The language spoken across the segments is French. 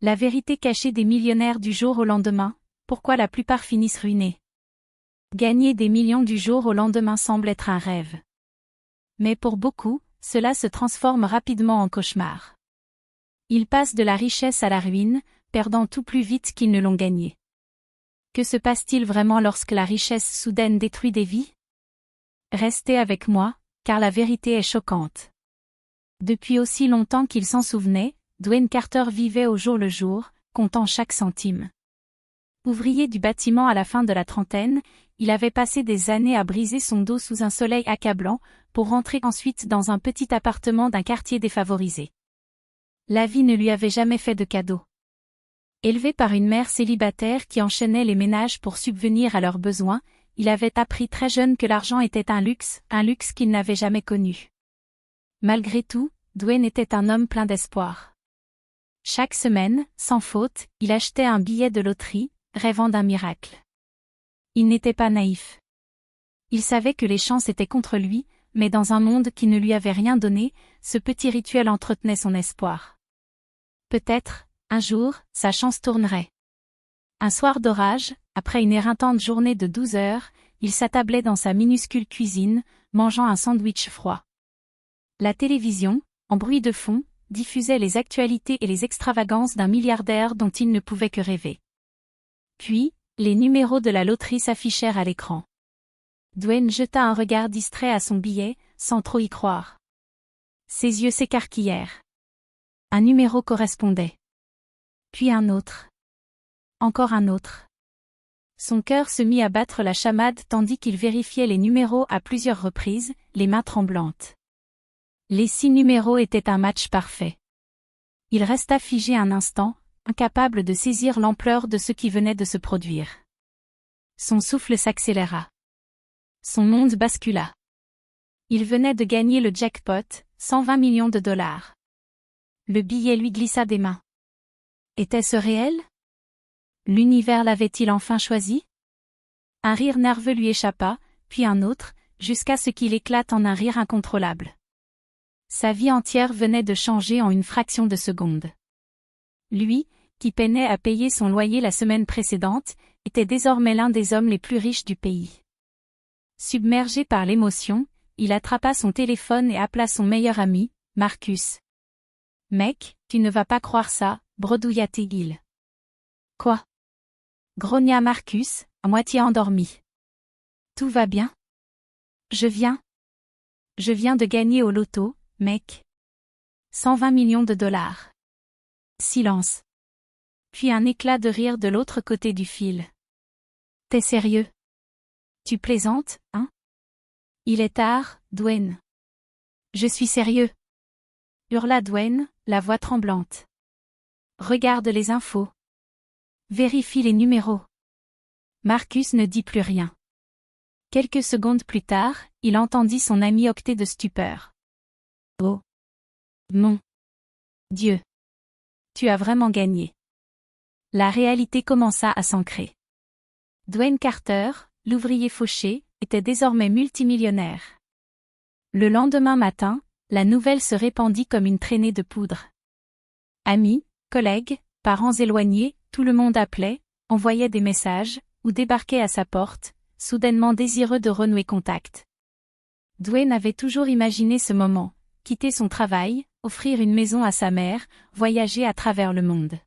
La vérité cachée des millionnaires du jour au lendemain, pourquoi la plupart finissent ruinés. Gagner des millions du jour au lendemain semble être un rêve. Mais pour beaucoup, cela se transforme rapidement en cauchemar. Ils passent de la richesse à la ruine, perdant tout plus vite qu'ils ne l'ont gagné. Que se passe-t-il vraiment lorsque la richesse soudaine détruit des vies? Restez avec moi, car la vérité est choquante. Depuis aussi longtemps qu'il s'en souvenait, Dwayne Carter vivait au jour le jour, comptant chaque centime. Ouvrier du bâtiment à la fin de la trentaine, il avait passé des années à briser son dos sous un soleil accablant, pour rentrer ensuite dans un petit appartement d'un quartier défavorisé. La vie ne lui avait jamais fait de cadeau. Élevé par une mère célibataire qui enchaînait les ménages pour subvenir à leurs besoins, il avait appris très jeune que l'argent était un luxe qu'il n'avait jamais connu. Malgré tout, Dwayne était un homme plein d'espoir. Chaque semaine, sans faute, il achetait un billet de loterie, rêvant d'un miracle. Il n'était pas naïf. Il savait que les chances étaient contre lui, mais dans un monde qui ne lui avait rien donné, ce petit rituel entretenait son espoir. Peut-être, un jour, sa chance tournerait. Un soir d'orage, après une éreintante journée de 12 heures, il s'attablait dans sa minuscule cuisine, mangeant un sandwich froid. La télévision, en bruit de fond, diffusait les actualités et les extravagances d'un milliardaire dont il ne pouvait que rêver. Puis, les numéros de la loterie s'affichèrent à l'écran. Dwayne jeta un regard distrait à son billet, sans trop y croire. Ses yeux s'écarquillèrent. Un numéro correspondait. Puis un autre. Encore un autre. Son cœur se mit à battre la chamade tandis qu'il vérifiait les numéros à plusieurs reprises, les mains tremblantes. Les 6 numéros étaient un match parfait. Il resta figé un instant, incapable de saisir l'ampleur de ce qui venait de se produire. Son souffle s'accéléra. Son monde bascula. Il venait de gagner le jackpot, 120 millions de dollars. Le billet lui glissa des mains. Était-ce réel? L'univers l'avait-il enfin choisi? Un rire nerveux lui échappa, puis un autre, jusqu'à ce qu'il éclate en un rire incontrôlable. Sa vie entière venait de changer en une fraction de seconde. Lui, qui peinait à payer son loyer la semaine précédente, était désormais l'un des hommes les plus riches du pays. Submergé par l'émotion, il attrapa son téléphone et appela son meilleur ami, Marcus. « Mec, tu ne vas pas croire ça, bredouilla Tegil. »« Quoi ?» grogna Marcus, à moitié endormi. « Tout va bien ? » Je viens de gagner au loto, mec. 120 millions de dollars. Silence. Puis un éclat de rire de l'autre côté du fil. T'es sérieux? Tu plaisantes, hein? Il est tard, Dwayne. Je suis sérieux. Hurla Dwayne, la voix tremblante. Regarde les infos. Vérifie les numéros. Marcus ne dit plus rien. Quelques secondes plus tard, il entendit son ami octer de stupeur. Oh! Mon Dieu! Tu as vraiment gagné. La réalité commença à s'ancrer. Dwayne Carter, l'ouvrier fauché, était désormais multimillionnaire. Le lendemain matin, la nouvelle se répandit comme une traînée de poudre. Amis, collègues, parents éloignés, tout le monde appelait, envoyait des messages, ou débarquait à sa porte, soudainement désireux de renouer contact. Dwayne avait toujours imaginé ce moment, quitter son travail, offrir une maison à sa mère, voyager à travers le monde.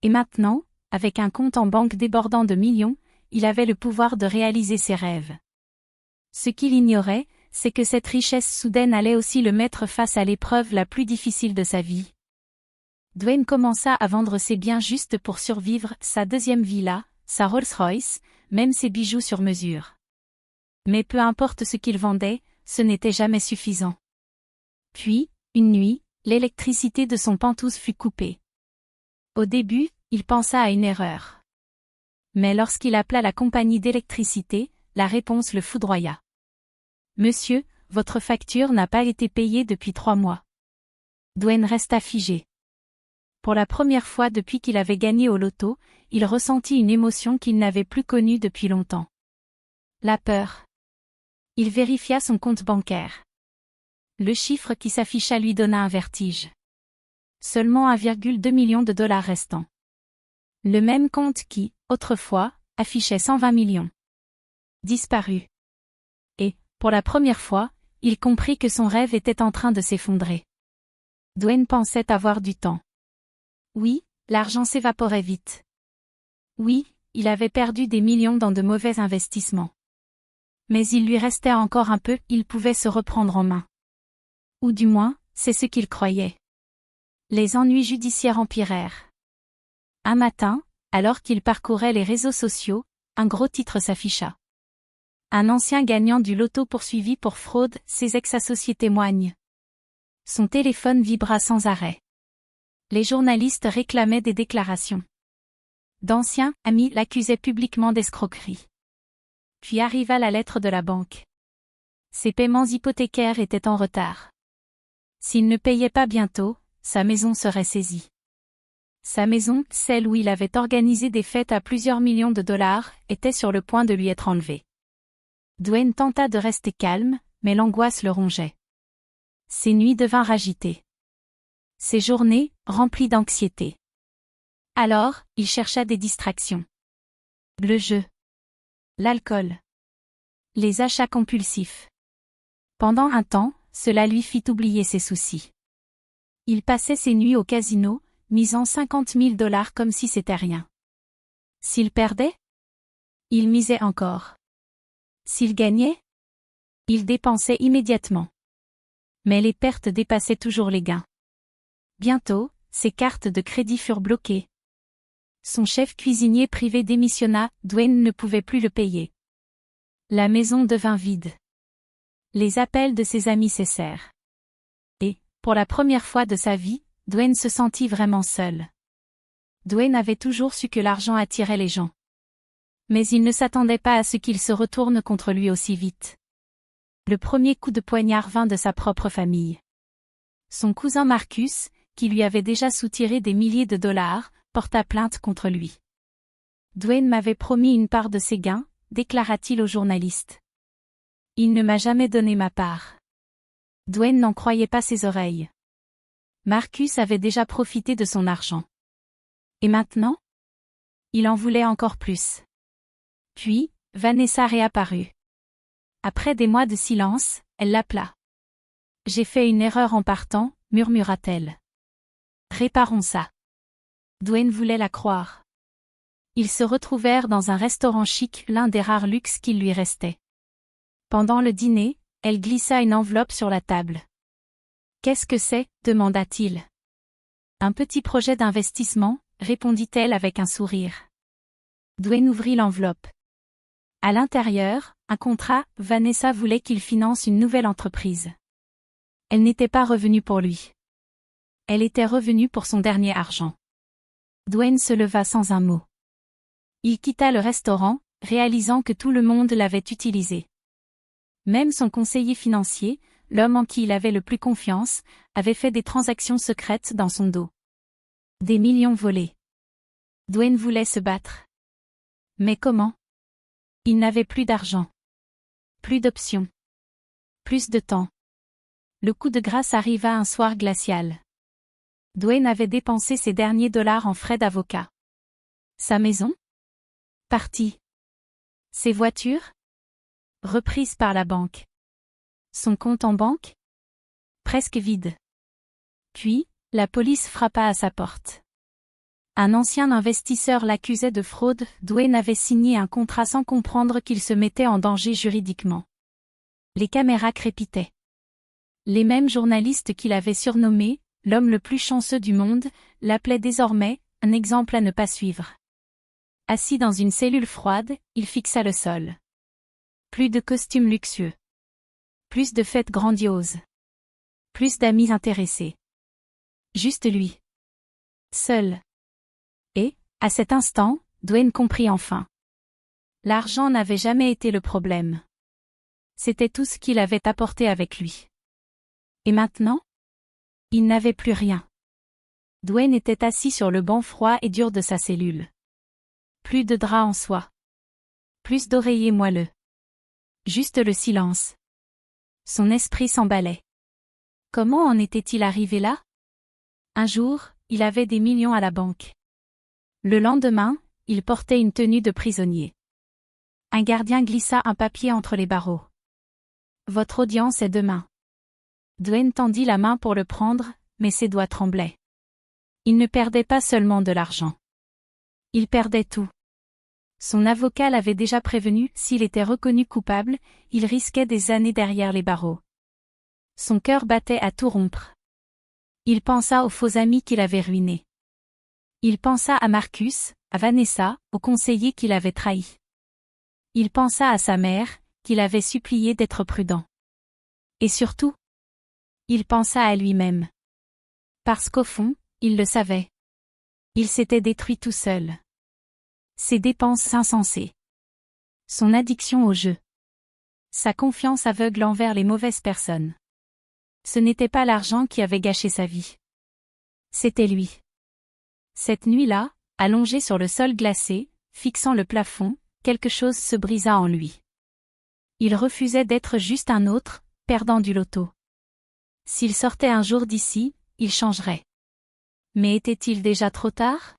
Et maintenant, avec un compte en banque débordant de millions, il avait le pouvoir de réaliser ses rêves. Ce qu'il ignorait, c'est que cette richesse soudaine allait aussi le mettre face à l'épreuve la plus difficile de sa vie. Dwayne commença à vendre ses biens juste pour survivre, sa deuxième villa, sa Rolls-Royce, même ses bijoux sur mesure. Mais peu importe ce qu'il vendait, ce n'était jamais suffisant. Puis, une nuit, l'électricité de son pantouse fut coupée. Au début, il pensa à une erreur. Mais lorsqu'il appela la compagnie d'électricité, la réponse le foudroya. « Monsieur, votre facture n'a pas été payée depuis 3 mois. » Dwayne resta figé. Pour la première fois depuis qu'il avait gagné au loto, il ressentit une émotion qu'il n'avait plus connue depuis longtemps. La peur. Il vérifia son compte bancaire. Le chiffre qui s'afficha lui donna un vertige. Seulement 1,2 million de dollars restants. Le même compte qui, autrefois, affichait 120 millions. Disparu. Et, pour la première fois, il comprit que son rêve était en train de s'effondrer. Dwayne pensait avoir du temps. Oui, l'argent s'évaporait vite. Oui, il avait perdu des millions dans de mauvais investissements. Mais il lui restait encore un peu, il pouvait se reprendre en main. Ou du moins, c'est ce qu'il croyait. Les ennuis judiciaires empirèrent. Un matin, alors qu'il parcourait les réseaux sociaux, un gros titre s'afficha. Un ancien gagnant du loto poursuivi pour fraude, ses ex-associés témoignent. Son téléphone vibra sans arrêt. Les journalistes réclamaient des déclarations. D'anciens amis l'accusaient publiquement d'escroquerie. Puis arriva la lettre de la banque. Ses paiements hypothécaires étaient en retard. S'il ne payait pas bientôt, sa maison serait saisie. Sa maison, celle où il avait organisé des fêtes à plusieurs millions de dollars, était sur le point de lui être enlevée. Dwayne tenta de rester calme, mais l'angoisse le rongeait. Ses nuits devinrent agitées. Ses journées, remplies d'anxiété. Alors, il chercha des distractions. Le jeu. L'alcool. Les achats compulsifs. Pendant un temps, cela lui fit oublier ses soucis. Il passait ses nuits au casino, misant 50 000 dollars comme si c'était rien. S'il perdait? Il misait encore. S'il gagnait? Il dépensait immédiatement. Mais les pertes dépassaient toujours les gains. Bientôt, ses cartes de crédit furent bloquées. Son chef cuisinier privé démissionna, Dwayne ne pouvait plus le payer. La maison devint vide. Les appels de ses amis cessèrent. Et, pour la première fois de sa vie, Dwayne se sentit vraiment seul. Dwayne avait toujours su que l'argent attirait les gens. Mais il ne s'attendait pas à ce qu'il se retourne contre lui aussi vite. Le premier coup de poignard vint de sa propre famille. Son cousin Marcus, qui lui avait déjà soutiré des milliers de dollars, porta plainte contre lui. Dwayne m'avait promis une part de ses gains, déclara-t-il au journaliste. Il ne m'a jamais donné ma part. Dwayne n'en croyait pas ses oreilles. Marcus avait déjà profité de son argent. Et maintenant? Il en voulait encore plus. Puis, Vanessa réapparut. Après des mois de silence, elle l'appela. « J'ai fait une erreur en partant », murmura-t-elle. « Réparons ça. » Dwayne voulait la croire. Ils se retrouvèrent dans un restaurant chic, l'un des rares luxes qu'il lui restait. Pendant le dîner, elle glissa une enveloppe sur la table. « Qu'est-ce que c'est ?» demanda-t-il. « Un petit projet d'investissement », répondit-elle avec un sourire. Dwayne ouvrit l'enveloppe. À l'intérieur, un contrat, Vanessa voulait qu'il finance une nouvelle entreprise. Elle n'était pas revenue pour lui. Elle était revenue pour son dernier argent. Dwayne se leva sans un mot. Il quitta le restaurant, réalisant que tout le monde l'avait utilisé. Même son conseiller financier, l'homme en qui il avait le plus confiance, avait fait des transactions secrètes dans son dos. Des millions volés. Dwayne voulait se battre. Mais comment? Il n'avait plus d'argent. Plus d'options. Plus de temps. Le coup de grâce arriva un soir glacial. Dwayne avait dépensé ses derniers dollars en frais d'avocat. Sa maison? Partie. Ses voitures? Reprises par la banque. Son compte en banque? Presque vide. Puis, la police frappa à sa porte. Un ancien investisseur l'accusait de fraude, Dwayne avait signé un contrat sans comprendre qu'il se mettait en danger juridiquement. Les caméras crépitaient. Les mêmes journalistes qui l'avaient surnommé « l'homme le plus chanceux du monde » l'appelaient désormais « un exemple à ne pas suivre ». Assis dans une cellule froide, il fixa le sol. Plus de costumes luxueux. Plus de fêtes grandioses. Plus d'amis intéressés. Juste lui. Seul. Et, à cet instant, Dwayne comprit enfin. L'argent n'avait jamais été le problème. C'était tout ce qu'il avait apporté avec lui. Et maintenant? Il n'avait plus rien. Dwayne était assis sur le banc froid et dur de sa cellule. Plus de drap en soie. Plus d'oreillers moelleux. Juste le silence. Son esprit s'emballait. Comment en était-il arrivé là? Un jour, il avait des millions à la banque. Le lendemain, il portait une tenue de prisonnier. Un gardien glissa un papier entre les barreaux. Votre audience est demain. Dwayne tendit la main pour le prendre, mais ses doigts tremblaient. Il ne perdait pas seulement de l'argent. Il perdait tout. Son avocat l'avait déjà prévenu, s'il était reconnu coupable, il risquait des années derrière les barreaux. Son cœur battait à tout rompre. Il pensa aux faux amis qu'il avait ruinés. Il pensa à Marcus, à Vanessa, aux conseillers qu'il avait trahis. Il pensa à sa mère, qu'il avait supplié d'être prudent. Et surtout, il pensa à lui-même. Parce qu'au fond, il le savait. Il s'était détruit tout seul. Ses dépenses insensées. Son addiction au jeu. Sa confiance aveugle envers les mauvaises personnes. Ce n'était pas l'argent qui avait gâché sa vie. C'était lui. Cette nuit-là, allongé sur le sol glacé, fixant le plafond, quelque chose se brisa en lui. Il refusait d'être juste un autre, perdant du loto. S'il sortait un jour d'ici, il changerait. Mais était-il déjà trop tard?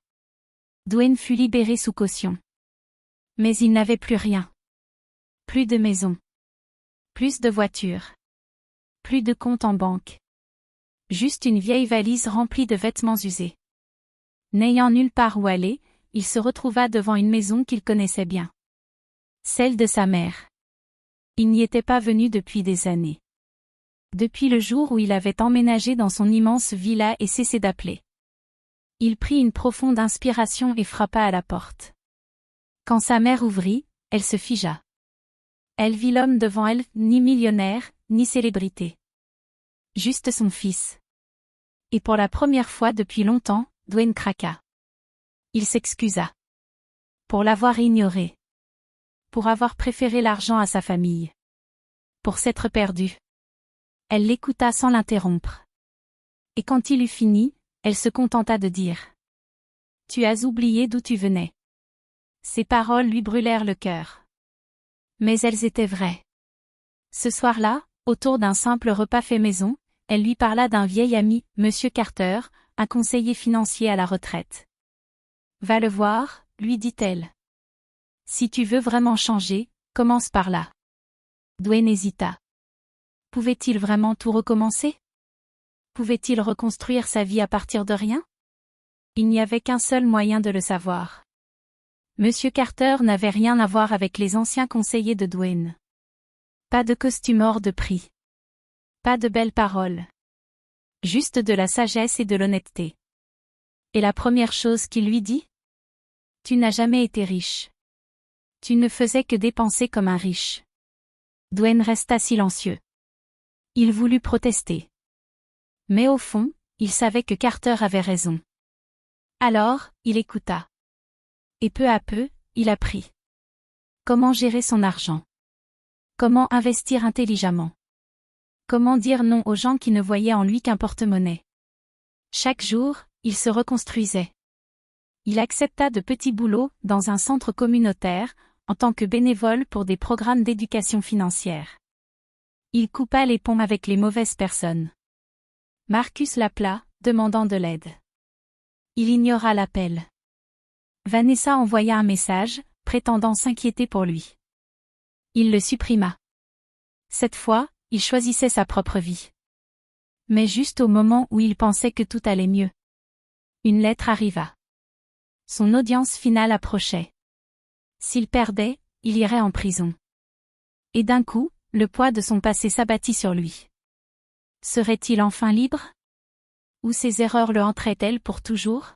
Dwayne fut libéré sous caution. Mais il n'avait plus rien. Plus de maison. Plus de voiture. Plus de compte en banque. Juste une vieille valise remplie de vêtements usés. N'ayant nulle part où aller, il se retrouva devant une maison qu'il connaissait bien. Celle de sa mère. Il n'y était pas venu depuis des années. Depuis le jour où il avait emménagé dans son immense villa et cessé d'appeler. Il prit une profonde inspiration et frappa à la porte. Quand sa mère ouvrit, elle se figea. Elle vit l'homme devant elle, ni millionnaire, ni célébrité. Juste son fils. Et pour la première fois depuis longtemps, Dwayne craqua. Il s'excusa. Pour l'avoir ignoré. Pour avoir préféré l'argent à sa famille. Pour s'être perdu. Elle l'écouta sans l'interrompre. Et quand il eut fini, elle se contenta de dire. Tu as oublié d'où tu venais. Ces paroles lui brûlèrent le cœur. Mais elles étaient vraies. Ce soir-là, autour d'un simple repas fait maison, elle lui parla d'un vieil ami, Monsieur Carter, un conseiller financier à la retraite. Va le voir, lui dit-elle. Si tu veux vraiment changer, commence par là. Dwayne hésita. Pouvait-il vraiment tout recommencer? Pouvait-il reconstruire sa vie à partir de rien? Il n'y avait qu'un seul moyen de le savoir. Monsieur Carter n'avait rien à voir avec les anciens conseillers de Dwayne. Pas de costume hors de prix. Pas de belles paroles. Juste de la sagesse et de l'honnêteté. Et la première chose qu'il lui dit? Tu n'as jamais été riche. Tu ne faisais que dépenser comme un riche. Dwayne resta silencieux. Il voulut protester. Mais au fond, il savait que Carter avait raison. Alors, il écouta. Et peu à peu, il apprit. Comment gérer son argent. Comment investir intelligemment. Comment dire non aux gens qui ne voyaient en lui qu'un porte-monnaie. Chaque jour, il se reconstruisait. Il accepta de petits boulots dans un centre communautaire, en tant que bénévole pour des programmes d'éducation financière. Il coupa les ponts avec les mauvaises personnes. Marcus l'appela, demandant de l'aide. Il ignora l'appel. Vanessa envoya un message, prétendant s'inquiéter pour lui. Il le supprima. Cette fois, il choisissait sa propre vie. Mais juste au moment où il pensait que tout allait mieux. Une lettre arriva. Son audience finale approchait. S'il perdait, il irait en prison. Et d'un coup, le poids de son passé s'abattit sur lui. Serait-il enfin libre? Ou ses erreurs le hanteraient-elles pour toujours?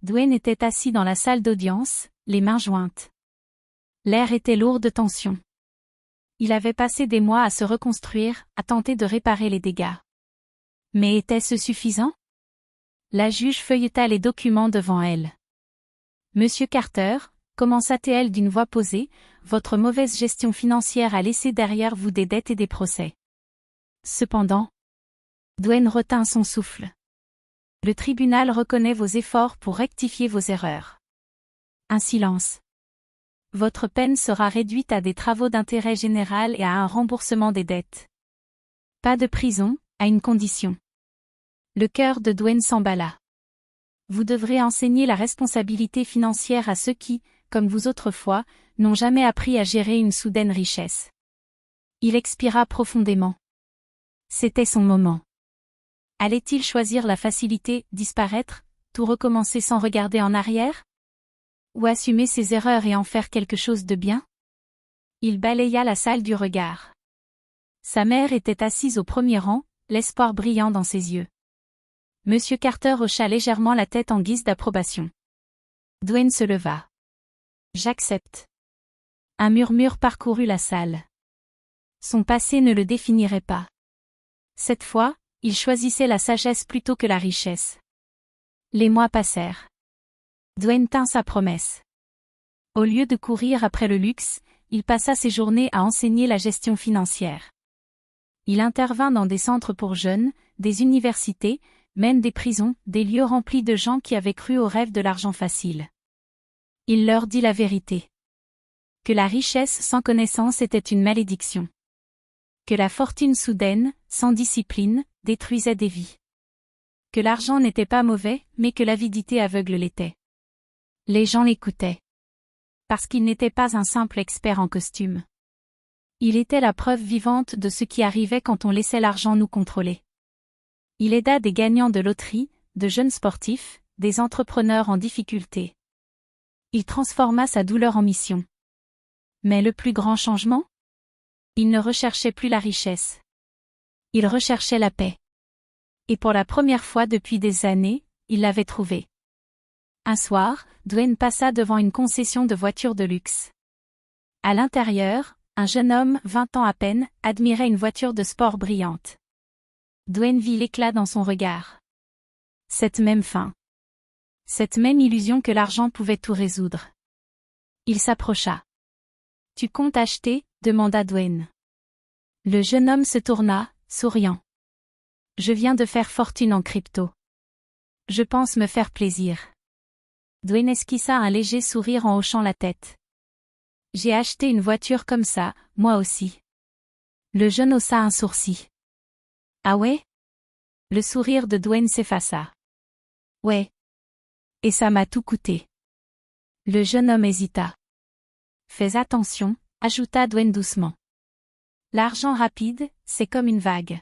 Dwayne était assis dans la salle d'audience, les mains jointes. L'air était lourd de tension. Il avait passé des mois à se reconstruire, à tenter de réparer les dégâts. Mais était-ce suffisant? La juge feuilleta les documents devant elle. Monsieur Carter, commença-t-elle d'une voix posée, votre mauvaise gestion financière a laissé derrière vous des dettes et des procès. Cependant, Dwayne retint son souffle. Le tribunal reconnaît vos efforts pour rectifier vos erreurs. Un silence. Votre peine sera réduite à des travaux d'intérêt général et à un remboursement des dettes. Pas de prison, à une condition. Le cœur de Dwayne s'emballa. Vous devrez enseigner la responsabilité financière à ceux qui, comme vous autrefois, n'ont jamais appris à gérer une soudaine richesse. Il expira profondément. C'était son moment. Allait-il choisir la facilité, disparaître, tout recommencer sans regarder en arrière? Ou assumer ses erreurs et en faire quelque chose de bien? Il balaya la salle du regard. Sa mère était assise au premier rang, l'espoir brillant dans ses yeux. Monsieur Carter hocha légèrement la tête en guise d'approbation. Dwayne se leva. J'accepte. Un murmure parcourut la salle. Son passé ne le définirait pas. Cette fois, il choisissait la sagesse plutôt que la richesse. Les mois passèrent. Dwayne tint sa promesse. Au lieu de courir après le luxe, il passa ses journées à enseigner la gestion financière. Il intervint dans des centres pour jeunes, des universités, même des prisons, des lieux remplis de gens qui avaient cru au rêve de l'argent facile. Il leur dit la vérité. Que la richesse sans connaissance était une malédiction. Que la fortune soudaine, sans discipline, détruisait des vies. Que l'argent n'était pas mauvais, mais que l'avidité aveugle l'était. Les gens l'écoutaient. Parce qu'il n'était pas un simple expert en costume. Il était la preuve vivante de ce qui arrivait quand on laissait l'argent nous contrôler. Il aida des gagnants de loterie, de jeunes sportifs, des entrepreneurs en difficulté. Il transforma sa douleur en mission. Mais le plus grand changement? Il ne recherchait plus la richesse. Il recherchait la paix. Et pour la première fois depuis des années, il l'avait trouvée. Un soir, Dwayne passa devant une concession de voitures de luxe. À l'intérieur, un jeune homme, 20 ans à peine, admirait une voiture de sport brillante. Dwayne vit l'éclat dans son regard. Cette même faim. Cette même illusion que l'argent pouvait tout résoudre. Il s'approcha. « Tu comptes acheter ?» demanda Dwayne. Le jeune homme se tourna, souriant. « Je viens de faire fortune en crypto. Je pense me faire plaisir. » Dwayne esquissa un léger sourire en hochant la tête. « J'ai acheté une voiture comme ça, moi aussi. » Le jeune haussa un sourcil. « Ah ouais ?» Le sourire de Dwayne s'effaça. « Ouais. Et ça m'a tout coûté. » Le jeune homme hésita. « Fais attention, » ajouta Dwayne doucement. « L'argent rapide, c'est comme une vague.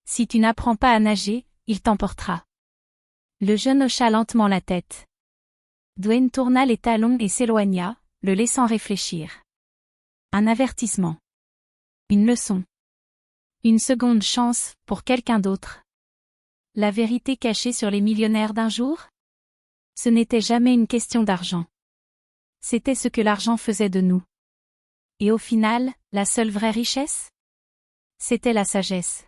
Si tu n'apprends pas à nager, il t'emportera. » Le jeune hocha lentement la tête. Dwayne tourna les talons et s'éloigna, le laissant réfléchir. Un avertissement. Une leçon. Une seconde chance, pour quelqu'un d'autre. La vérité cachée sur les millionnaires d'un jour? Ce n'était jamais une question d'argent. C'était ce que l'argent faisait de nous. Et au final, la seule vraie richesse? C'était la sagesse.